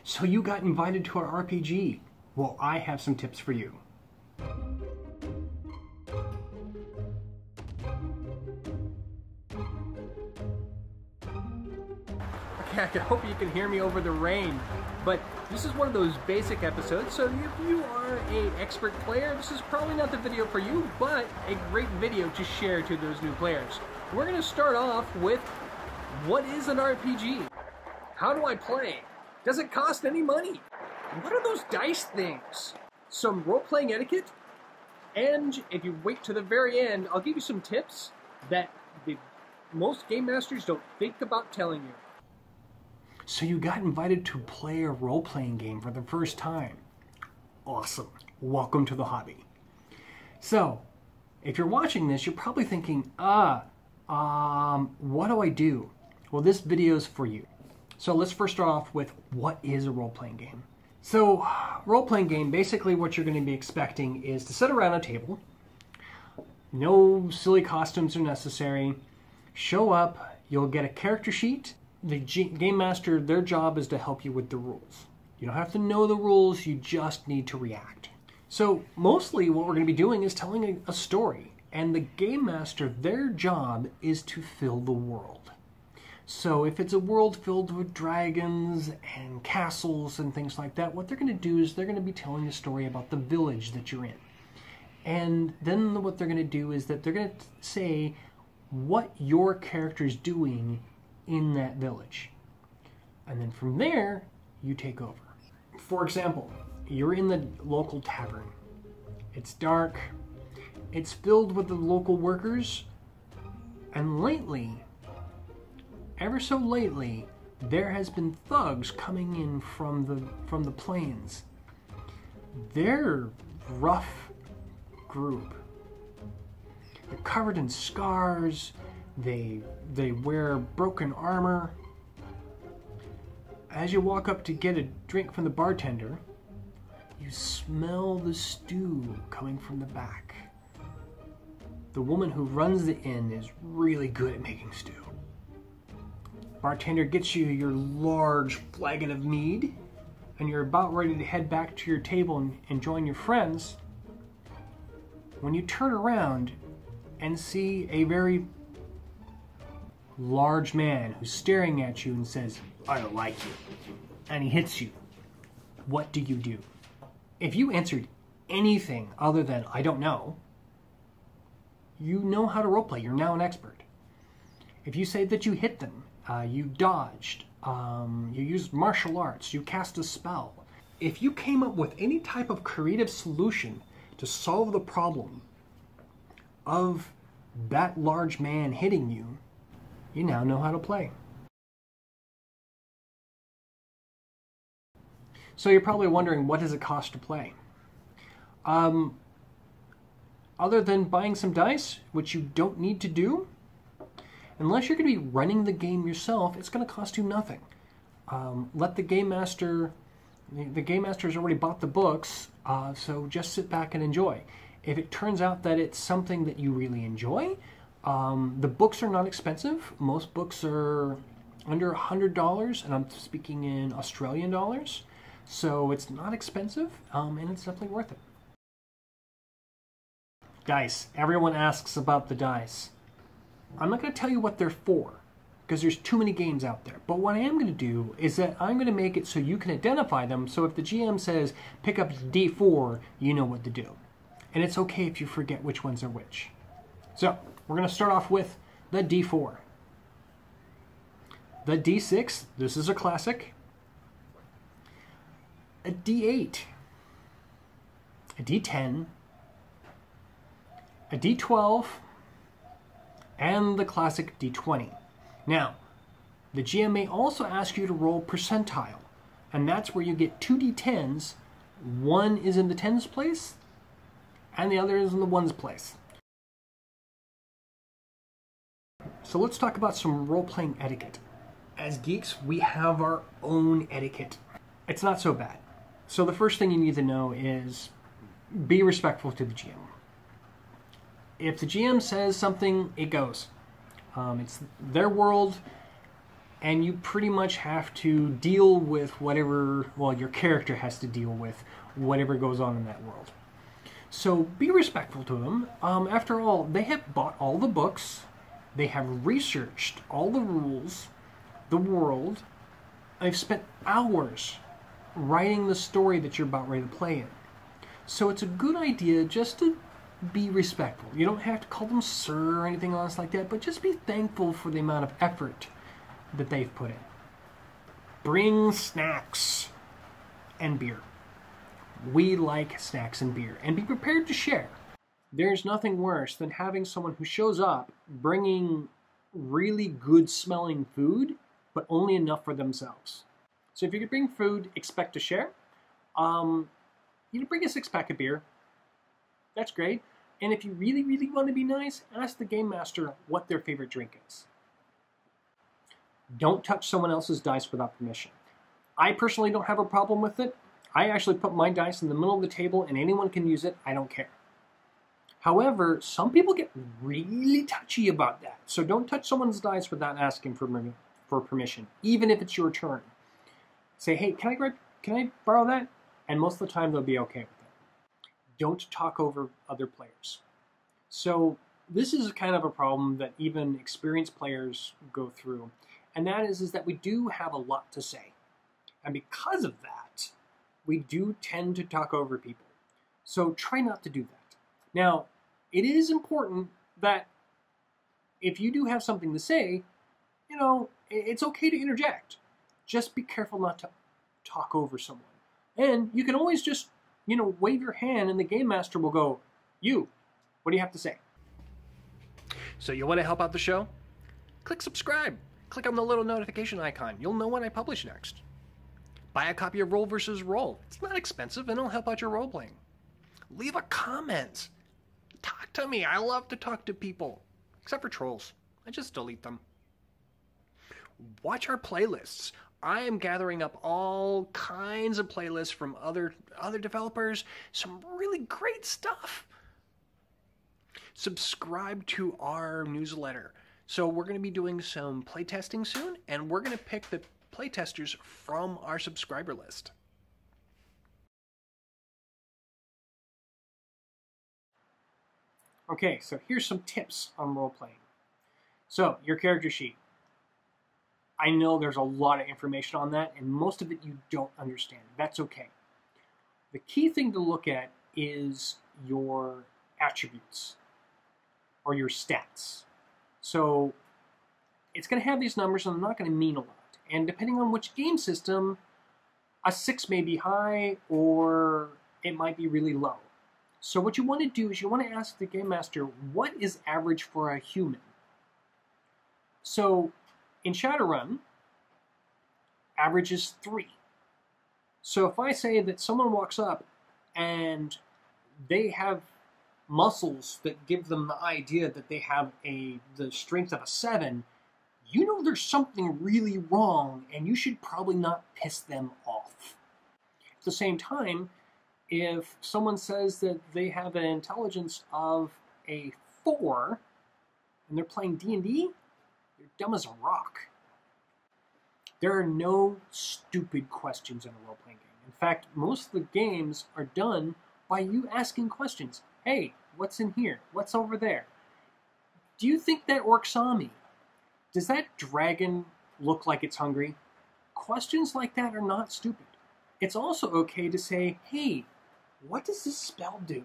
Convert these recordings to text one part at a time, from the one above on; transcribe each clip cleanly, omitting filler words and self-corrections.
So you got invited to our RPG. Well, I have some tips for you. Okay, I hope you can hear me over the rain, but this is one of those basic episodes, so if you are an expert player, this is probably not the video for you, but a great video to share to those new players. We're going to start off with, what is an RPG? How do I play? Does it cost any money? What are those dice things? Some role-playing etiquette? And if you wait to the very end, I'll give you some tips that most game masters don't think about telling you. So you got invited to play a role-playing game for the first time. Awesome. Welcome to the hobby. So, if you're watching this, you're probably thinking, what do I do? Well, this video is for you. So let's first start off with, what is a role-playing game? So, role-playing game, basically what you're going to be expecting is to sit around a table. No silly costumes are necessary. Show up, you'll get a character sheet. The game master, their job is to help you with the rules. You don't have to know the rules, you just need to react. So, mostly what we're going to be doing is telling a story. And the game master, their job is to fill the world. So if it's a world filled with dragons and castles and things like that, what they're going to do is they're going to be telling a story about the village that you're in. And then what they're going to do is that they're going to say what your character's doing in that village. And then from there, you take over. For example, you're in the local tavern. It's dark. It's filled with the local workers. And lately, ever so lately, there has been thugs coming in from the plains. They're a rough group. They're covered in scars. They wear broken armor. As you walk up to get a drink from the bartender, you smell the stew coming from the back. The woman who runs the inn is really good at making stew. Bartender gets you your large flagon of mead, and you're about ready to head back to your table and join your friends, when you turn around and see a very large man who's staring at you and says, "I don't like you," and he hits you. What do you do? If you answered anything other than "I don't know," you know how to roleplay. You're now an expert. If you say that you hit them, you dodged, you used martial arts, you cast a spell. If you came up with any type of creative solution to solve the problem of that large man hitting you, you now know how to play. So you're probably wondering, what does it cost to play? Other than buying some dice, which you don't need to do, unless you're going to be running the game yourself, it's going to cost you nothing. Let the game master, the game master's already bought the books, so just sit back and enjoy. If it turns out that it's something that you really enjoy, the books are not expensive. Most books are under $100, and I'm speaking in Australian dollars, so it's not expensive, and it's definitely worth it. Dice. Everyone asks about the dice. I'm not going to tell you what they're for, because there's too many games out there. But what I am going to do is that I'm going to make it so you can identify them, so if the GM says, pick up D4, you know what to do. And it's okay if you forget which ones are which. So, we're going to start off with the D4. The D6, this is a classic. A D8. A D10. A D12. And the classic D20. Now, the GM may also ask you to roll percentile, and that's where you get two D10s. One is in the tens place, and the other is in the ones place. So let's talk about some role-playing etiquette. As geeks, we have our own etiquette. It's not so bad. So the first thing you need to know is be respectful to the GM. If the GM says something, it goes. It's their world. and you pretty much have to deal with whatever, well, your character has to deal with whatever goes on in that world. So be respectful to them. After all, they have bought all the books, they have researched all the rules, the world. They've spent hours writing the story that you're about ready to play in. So it's a good idea just to be respectful. You don't have to call them sir or anything else like that, but just be thankful for the amount of effort that they've put in. Bring snacks and beer. We like snacks and beer, and be prepared to share. There's nothing worse than having someone who shows up bringing really good smelling food, but only enough for themselves. So if you could bring food, expect to share. Bring a 6-pack of beer. That's great. And if you really, really want to be nice, ask the game master what their favorite drink is. Don't touch someone else's dice without permission. I personally don't have a problem with it. I actually put my dice in the middle of the table and anyone can use it. I don't care. However, some people get really touchy about that. So don't touch someone's dice without asking for permission, even if it's your turn. Say, hey, can I borrow that? And most of the time they'll be okay with it. Don't talk over other players. So this is kind of a problem that even experienced players go through. And that is that we do have a lot to say. And because of that, we do tend to talk over people. So try not to do that. Now, it is important that if you do have something to say, it's okay to interject. Just be careful not to talk over someone. And you can always just, wave your hand and the game master will go, you, what do you have to say? So you want to help out the show? Click subscribe. Click on the little notification icon. You'll know when I publish next. Buy a copy of Roll vs. Roll. It's not expensive and it'll help out your role playing. Leave a comment. Talk to me. I love to talk to people. Except for trolls. I just delete them. Watch our playlists. I am gathering up all kinds of playlists from other developers. Some really great stuff. Subscribe to our newsletter. So we're going to be doing some playtesting soon, and we're going to pick the playtesters from our subscriber list. Okay, so here's some tips on role-playing. So, your character sheet. I know there's a lot of information on that, and most of it you don't understand. That's okay. The key thing to look at is your attributes, or your stats. So, it's going to have these numbers, and they're not going to mean a lot. And depending on which game system, a 6 may be high, or it might be really low. So what you want to do is you want to ask the game master, what is average for a human? So in Shadowrun, average is 3. So if I say that someone walks up and they have muscles that give them the idea that they have the strength of a 7, you know there's something really wrong and you should probably not piss them off. At the same time, if someone says that they have an intelligence of a 4 and they're playing D&D, they're dumb as a rock. There are no stupid questions in a role-playing game. In fact, most of the games are done by you asking questions. Hey, what's in here? What's over there? Do you think that orc saw me? Does that dragon look like it's hungry? Questions like that are not stupid. It's also okay to say, hey, what does this spell do?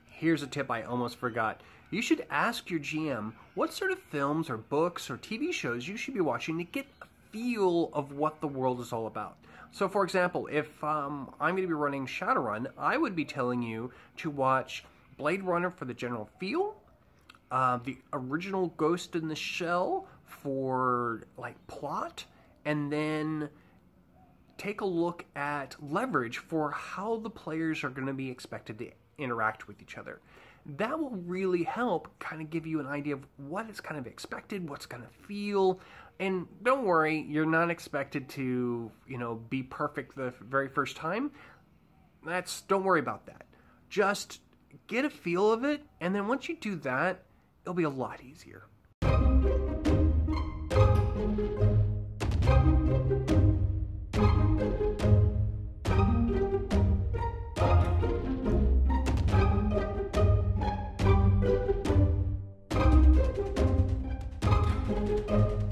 Here's a tip I almost forgot. You should ask your GM what sort of films or books or TV shows you should be watching to get a feel of what the world is all about. So for example, if I'm going to be running Shadowrun, I would be telling you to watch Blade Runner for the general feel, the original Ghost in the Shell for like plot, and then take a look at Leverage for how the players are going to be expected to interact with each other. That will really help kind of give you an idea of what is kind of expected, what's going to feel. And don't worry, you're not expected to, be perfect the very first time. Don't worry about that. Just get a feel of it, and then once you do that, it'll be a lot easier. you.